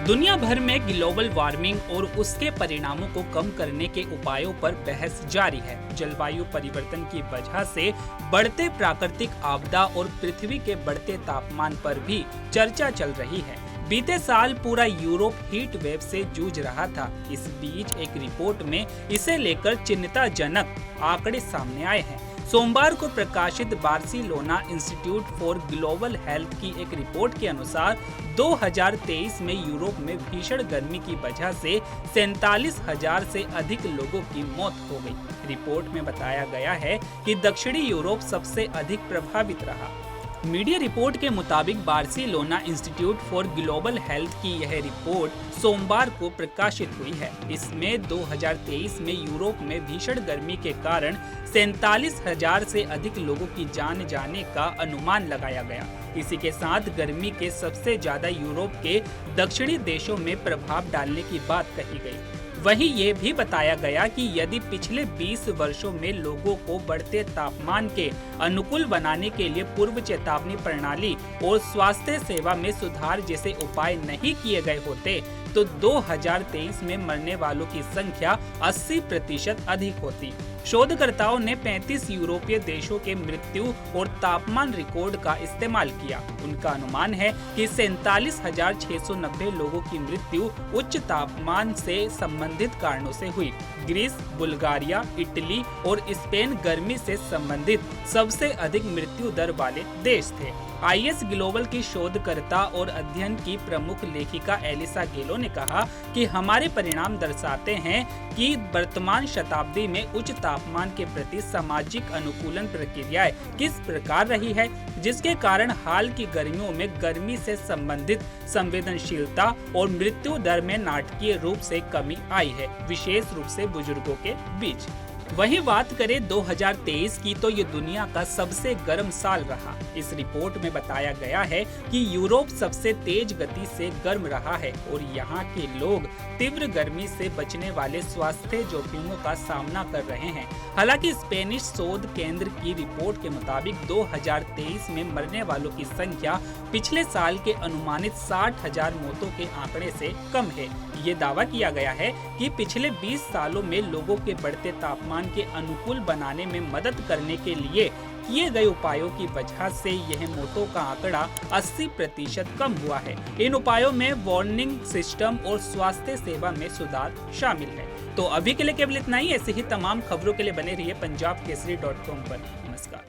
दुनिया भर में ग्लोबल वार्मिंग और उसके परिणामों को कम करने के उपायों पर बहस जारी है। जलवायु परिवर्तन की वजह से बढ़ते प्राकृतिक आपदा और पृथ्वी के बढ़ते तापमान पर भी चर्चा चल रही है। बीते साल पूरा यूरोप हीट वेव से जूझ रहा था। इस बीच एक रिपोर्ट में इसे लेकर चिंताजनक आंकड़े सामने आए हैं। सोमवार को प्रकाशित Barcelona institute for global health की एक रिपोर्ट के अनुसार 2023 में यूरोप में भीषण गर्मी की वजह से 47,000 से अधिक लोगों की मौत हो गई। रिपोर्ट में बताया गया है कि दक्षिणी यूरोप सबसे अधिक प्रभावित रहा। मीडिया रिपोर्ट के मुताबिक Barcelona institute for global health की यह रिपोर्ट सोमवार को प्रकाशित हुई है। इसमें 2023 में यूरोप में भीषण गर्मी के कारण 47,000 से अधिक लोगों की जान जाने का अनुमान लगाया गया। इसी के साथ गर्मी के सबसे ज्यादा यूरोप के दक्षिणी देशों में प्रभाव डालने की बात कही गई। वहीं ये भी बताया गया कि यदि पिछले 20 वर्षों में लोगों को बढ़ते तापमान के अनुकूल बनाने के लिए पूर्व चेतावनी प्रणाली और स्वास्थ्य सेवा में सुधार जैसे उपाय नहीं किए गए होते तो 2023 में मरने वालों की संख्या 80% अधिक होती। शोधकर्ताओं ने 35 यूरोपीय देशों के मृत्यु और तापमान रिकॉर्ड का इस्तेमाल किया। उनका अनुमान है कि 47,690 लोगों की मृत्यु उच्च तापमान से संबंधित कारणों से हुई। ग्रीस, बुल्गारिया, इटली और स्पेन गर्मी से संबंधित सबसे अधिक मृत्यु दर वाले देश थे। IS ग्लोबल की शोधकर्ता और अध्ययन की प्रमुख लेखिका एलिसा गेलो ने कहा कि हमारे परिणाम दर्शाते हैं कि वर्तमान शताब्दी में उच्च तापमान के प्रति सामाजिक अनुकूलन प्रक्रियाएं किस प्रकार रही है, जिसके कारण हाल की गर्मियों में गर्मी से संबंधित संवेदनशीलता और मृत्यु दर में नाटकीय रूप से कमी आई है, विशेष रूप से बुजुर्गों के बीच। वहीं बात करें 2023 की तो ये दुनिया का सबसे गर्म साल रहा। इस रिपोर्ट में बताया गया है कि यूरोप सबसे तेज गति से गर्म रहा है और यहाँ के लोग तीव्र गर्मी से बचने वाले स्वास्थ्य जोखिमों का सामना कर रहे हैं। हालांकि स्पेनिश शोध केंद्र की रिपोर्ट के मुताबिक 2023 में मरने वालों की संख्या पिछले साल के अनुमानित 60,000 मौतों के आंकड़े से कम है। ये दावा किया गया है कि पिछले 20 सालों में लोगों के बढ़ते तापमान के अनुकूल बनाने में मदद करने के लिए किए गए उपायों की वजह से यह मौतों का आंकड़ा 80% कम हुआ है। इन उपायों में वार्निंग सिस्टम और स्वास्थ्य सेवा में सुधार शामिल है। तो अभी के लिए केवल इतना ही। ऐसे ही तमाम खबरों के लिए बने रहिए punjabkesari.com पर। नमस्कार।